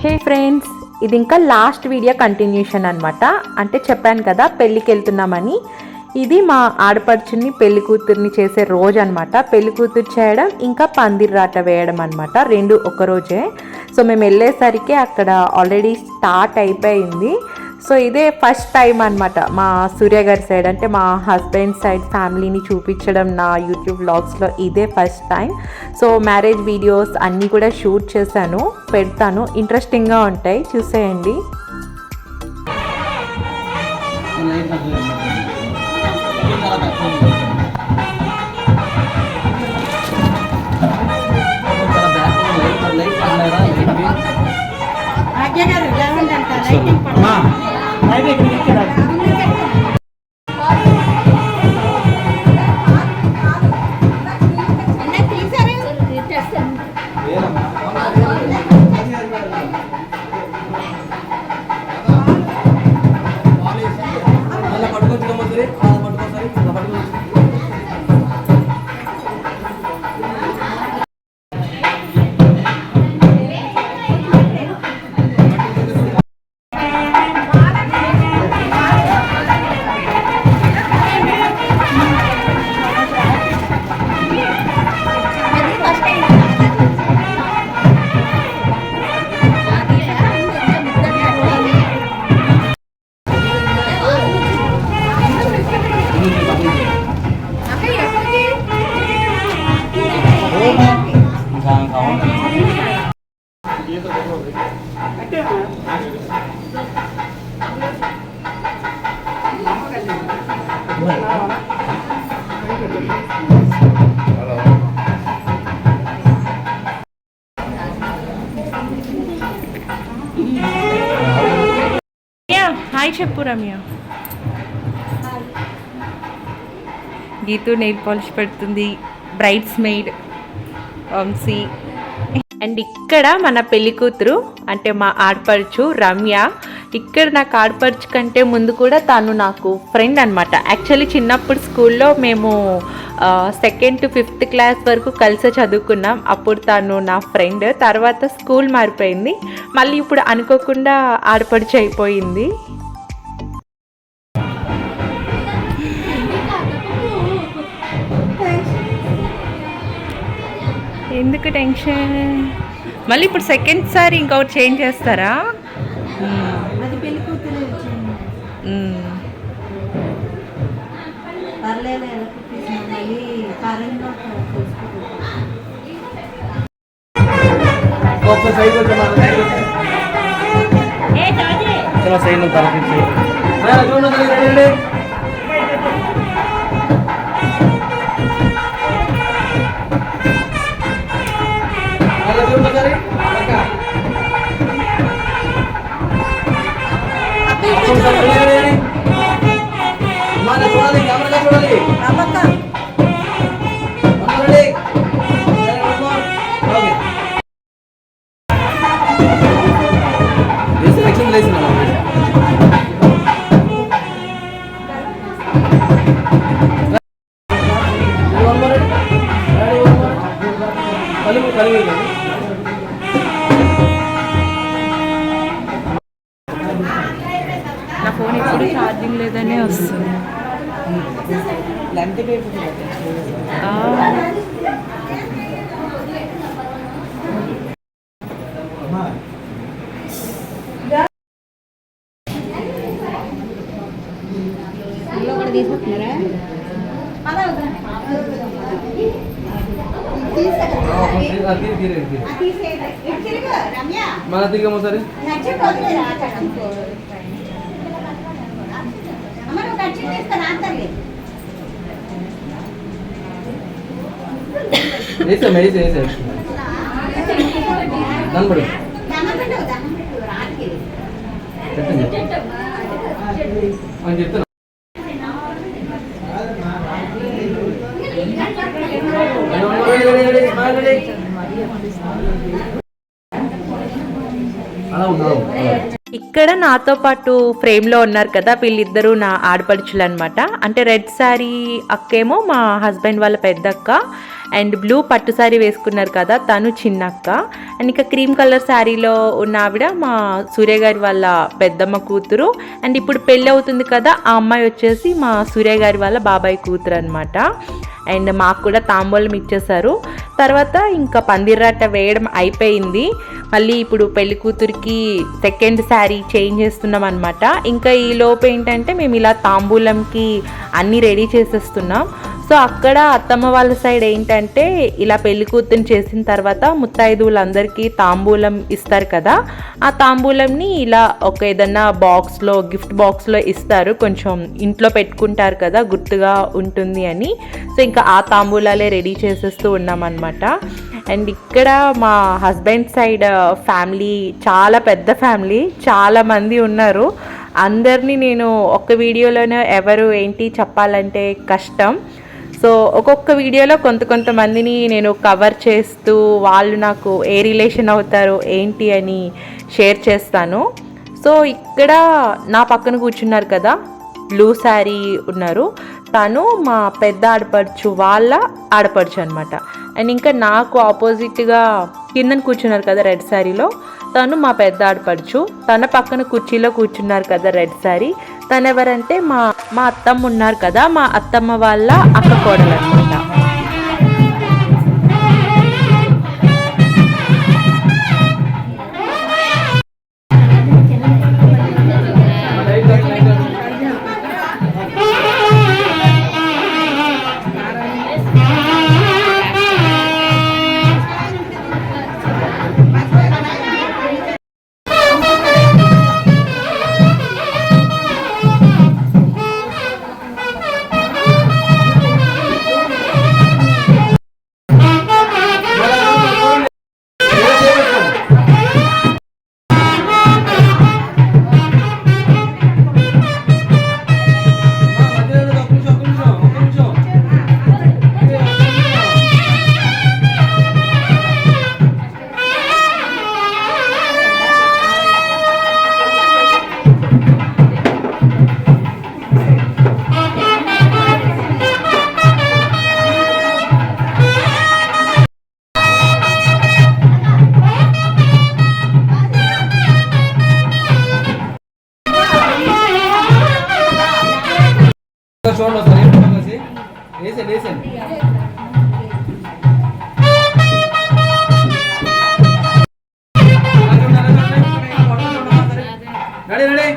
హే friends, ఇది ఇంకా last video continuation అనమాట. అంటే చెప్పాను కదా పెళ్ళికి వెళ్తున్నామని. ఇది మా ఆడపడుచుని పెళ్లి కూతుర్ని చేసే రోజు అనమాట. పెళ్లి కూతురు చేయడం ఇంకా పందిర్రాట వేయడం అనమాట, రెండు ఒక రోజే. సో మేము వెళ్ళేసరికి అక్కడ ఆల్రెడీ స్టార్ట్ అయిపోయింది. సో ఇదే ఫస్ట్ టైం అనమాట మా సూర్య గారి సైడ్, అంటే మా హస్బెండ్ సైడ్ ఫ్యామిలీని చూపించడం నా యూట్యూబ్ వ్లాగ్స్లో ఇదే first time. So marriage videos అన్నీ కూడా షూట్ చేశాను, పెడతాను, ఇంట్రెస్టింగ్గా ఉంటాయి, చూసేయండి. హాయ్ చెప్పు రమ్య. గీతు నెయిల్ పాలిష్ పెడుతుంది, బ్రైడ్స్ మెయిడ్ వంశీ. అండ్ ఇక్కడ మన పెళ్లి కూతురు అంటే మా ఆడపడుచు రమ్య. ఇక్కడ నాకు ఆడపడుచు కంటే ముందు కూడా తను నాకు ఫ్రెండ్ అనమాట. యాక్చువల్లీ చిన్నప్పుడు స్కూల్లో మేము 2nd to 5th క్లాస్ వరకు కలిసి చదువుకున్నాం. అప్పుడు తను నా ఫ్రెండ్. తర్వాత స్కూల్ మారిపోయింది, మళ్ళీ ఇప్పుడు అనుకోకుండా ఆడపడుచు అయిపోయింది. ఎందుకు టెన్షన్? మళ్ళీ ఇప్పుడు సెకండ్ సారి ఇంకొకటి చేంజ్ చేస్తారా? నా ఫోన్ ఎప్పుడు ఛార్జింగ్ లేదనే వస్తుంది. ఇక్కడ నాతో పాటు ఫ్రేమ్లో ఉన్నారు కదా, వీళ్ళిద్దరూ నా ఆడపడుచులు అనమాట. అంటే రెడ్ శారీ అక్కేమో మా హస్బెండ్ వాళ్ళ పెద్దక్క, అండ్ బ్లూ పట్టు శారీ వేసుకున్నారు కదా తను చిన్నక్క. అండ్ ఇంకా క్రీమ్ కలర్ శారీలో ఉన్న ఆవిడ మా సూర్య గారి వాళ్ళ పెద్దమ్మ కూతురు. అండ్ ఇప్పుడు పెళ్ళి అవుతుంది కదా ఆ అమ్మాయి వచ్చేసి మా సూర్య గారి వాళ్ళ బాబాయ్ కూతురు అనమాట. అండ్ మాకు కూడా తాంబూలం ఇచ్చేసారు. తర్వాత ఇంకా పందిర్రాట వేయడం అయిపోయింది. మళ్ళీ ఇప్పుడు పెళ్లి కూతురికి సెకండ్ శారీ చేంజ్ చేస్తున్నాం అనమాట. ఇంకా ఈ లోపు ఏంటంటే మేము ఇలా తాంబూలంకి అన్నీ రెడీ చేసేస్తున్నాం. సో అక్కడ అత్తమ్మ వాళ్ళ సైడ్ ఏంటంటే ఇలా పెళ్లి కూతురు చేసిన తర్వాత ముత్తైదువులందరికీ తాంబూలం ఇస్తారు కదా, ఆ తాంబూలంని ఇలా ఒక ఏదన్నా బాక్స్లో గిఫ్ట్ బాక్స్లో ఇస్తారు. కొంచెం ఇంట్లో పెట్టుకుంటారు కదా గుర్తుగా ఉంటుంది అని. సో ఇంకా ఆ తాంబూలాలే రెడీ చేసేస్తూ ఉన్నామన్నమాట. అండ్ ఇక్కడ మా హస్బెండ్ సైడ్ ఫ్యామిలీ చాలా పెద్ద ఫ్యామిలీ, చాలామంది ఉన్నారు. అందరినీ నేను ఒక్క వీడియోలోనే ఎవరు ఏంటి చెప్పాలంటే కష్టం. సో ఒక్కొక్క వీడియోలో కొంతమందిని నేను కవర్ చేస్తూ వాళ్ళు నాకు ఏ రిలేషన్ అవుతారు ఏంటి అని షేర్ చేస్తాను. సో ఇక్కడ నా పక్కన కూర్చున్నారు కదా బ్లూ శారీ ఉన్నారు, తను మా పెద్ద ఆడపడుచు వాళ్ళ ఆడపడుచు అనమాట. అండ్ ఇంకా నాకు ఆపోజిట్గా కిందన కూర్చున్నారు కదా రెడ్ శారీలో, తను మా పెద్ద ఆడపడుచు. తన పక్కన కుర్చీలో కూర్చున్నారు కదా రెడ్ శారీ, తను ఎవరంటే మా అత్తమ్మ ఉన్నారు కదా, మా అత్తమ్మ వాళ్ళ అక్క కోడలు అనమాట. చూడండి ఒకసారి ఏం కలిసి వేసేయండి వేసేయండి. రెడీ రెడీ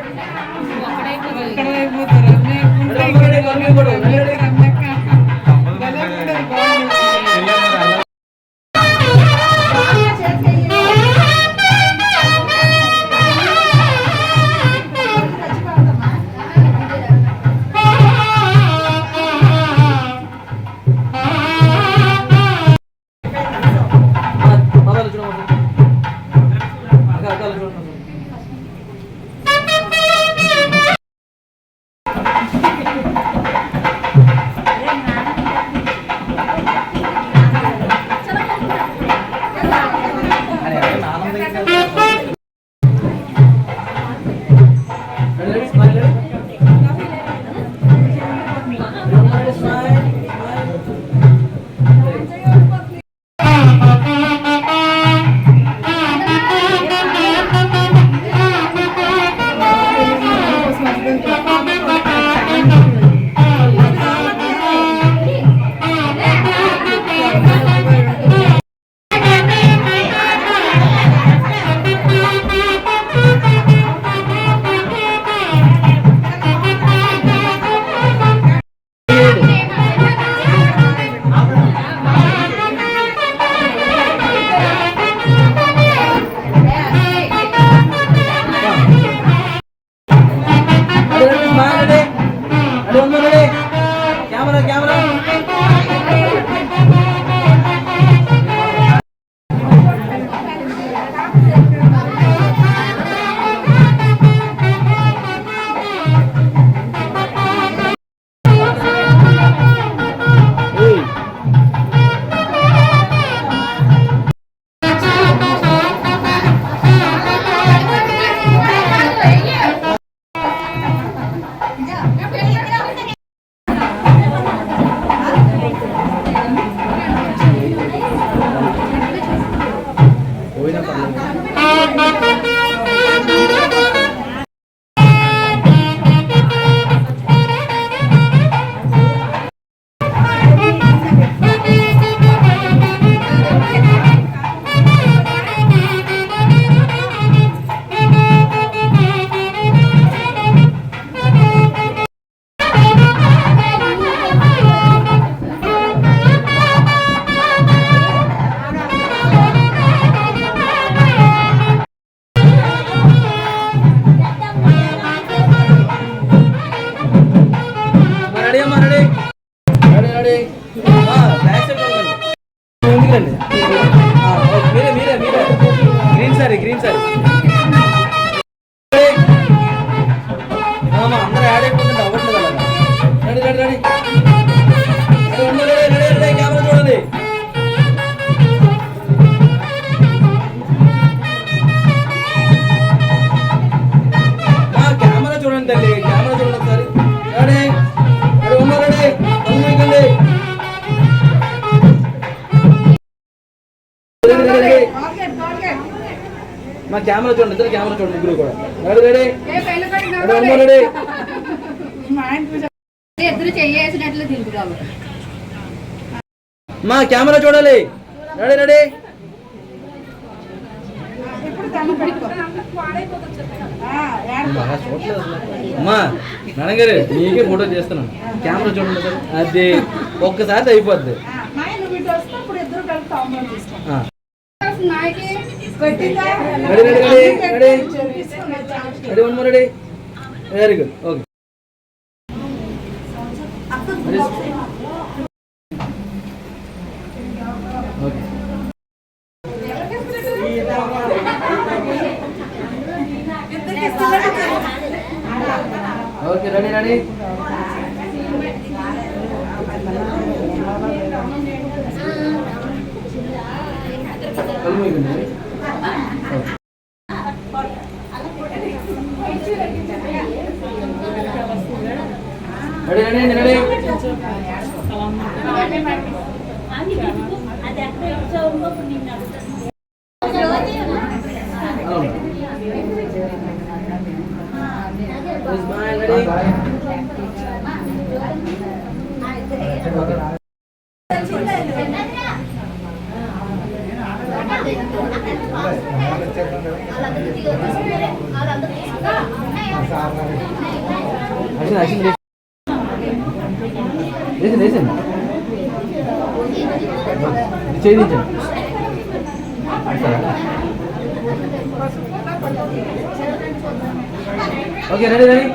కెమెరా చూడండి, ఇద్దరు కెమెరా చూడండి, ముగ్గురు కూడా. Ready ready ready ready. ఇద్దరు చేసినట్లు దింపుతాము. మా కెమెరా చూడాలి. Ready ready. అమ్మా నాన్నగారు నీకే ఫోటో చేస్తున్నాను, కెమెరా చూడండి సార్. అది ఒక్కసారి అయిపోద్ది. Ready ready ready ready ready. One more ready. Very good. Okay. Okay okay ready ready. Ready ready ready. చేయించండి. Okay ready ready.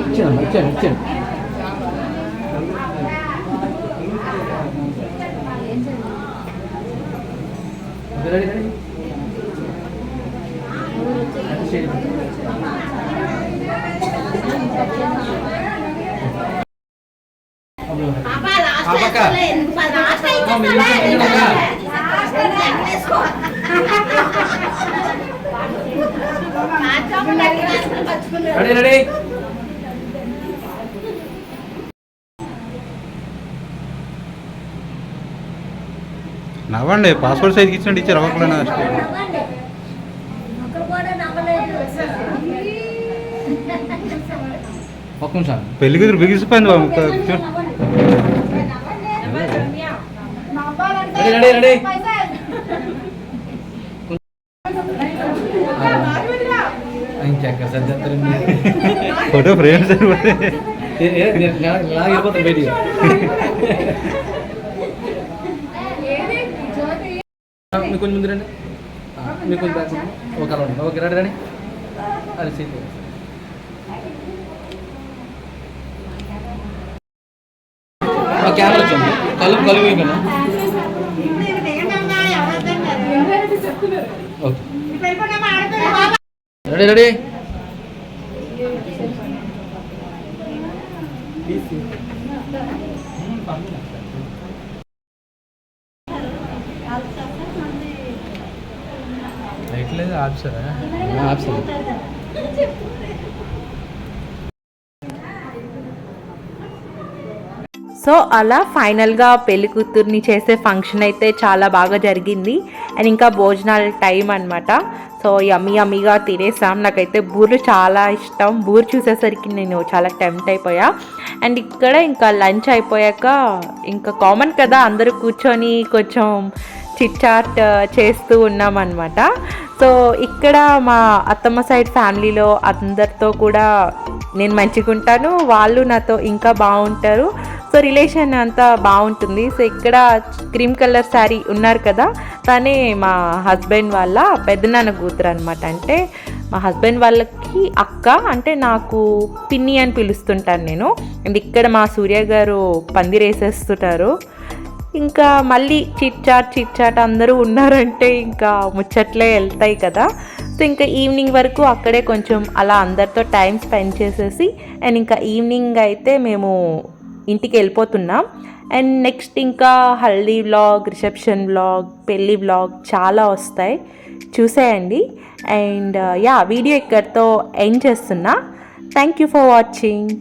ఇచ్చాను ఇచ్చాను ఇచ్చాను. Ready ready. Ready ready. నవ్వండి, పాస్పోర్ట్ సైజ్కి ఇచ్చిన టీచర్ అవ్వకుండా ఒక్క నిమిషం. పెళ్లి కూతురు బిగిసిపోయింది బాబు. Ready ready ready. Photo frames వెళ్ళిపోతాను బయటికి. మీకు కొంచెం ముందు రండి, మీకు కొంచెం బ్యాక్ ఒక అలా ఉంటుంది. Okay ready ready. అది సీట్ కెమెరా చూడండి, కలుపు కలుపు ఇంకా. Okay ready ready. లేదు ఆప్సరా ఆప్షన్. సో అలా ఫైనల్గా పెళ్లి కూతుర్ని చేసే ఫంక్షన్ అయితే చాలా బాగా జరిగింది. అండ్ ఇంకా భోజనాల టైం అనమాట. సో యమ్మీగా తినేసాం. నాకైతే బూరెలు చాలా ఇష్టం. బూరెలు చూసేసరికి నేను చాలా టెంప్ట్ అయిపోయా. అండ్ ఇక్కడ ఇంకా లంచ్ అయిపోయాక ఇంకా కామన్ కదా, అందరూ కూర్చొని కొంచెం చిట్ చాట్ చేస్తూ ఉన్నామన్నమాట. సో ఇక్కడ మా అత్తమ్మ సైడ్ ఫ్యామిలీలో అందరితో కూడా నేను మంచిగా ఉంటాను, వాళ్ళు నాతో ఇంకా బాగుంటారు. సో రిలేషన్ అంతా బాగుంటుంది. సో ఇక్కడ క్రీమ్ కలర్ శారీ ఉన్నారు కదా, తనే మా హస్బెండ్ వాళ్ళ పెద్దనాన్న కూతురు అనమాట. అంటే మా హస్బెండ్ వాళ్ళకి అక్క, అంటే నాకు పిన్ని అని పిలుస్తుంటాను నేను. అండ్ ఇక్కడ మా సూర్య గారు పందిరేసేస్తుంటారు. ఇంకా మళ్ళీ చిట్ చాట్ అందరూ ఉన్నారంటే ఇంకా ముచ్చట్లే వెళ్తాయి కదా. సో ఇంకా ఈవినింగ్ వరకు అక్కడే కొంచెం అలా అందరితో టైం స్పెండ్ చేసేసి అండ్ ఇంకా ఈవినింగ్ అయితే మేము ఇంటికి వెళ్ళిపోతున్నాం. అండ్ నెక్స్ట్ ఇంకా హల్దీ వ్లాగ్, రిసెప్షన్ వ్లాగ్, పెళ్ళి వ్లాగ్ చాలా వస్తాయి, చూసేయండి. అండ్ వీడియో ఇక్కడితో ఎండ్ చేస్తున్నా. Thank you for watching.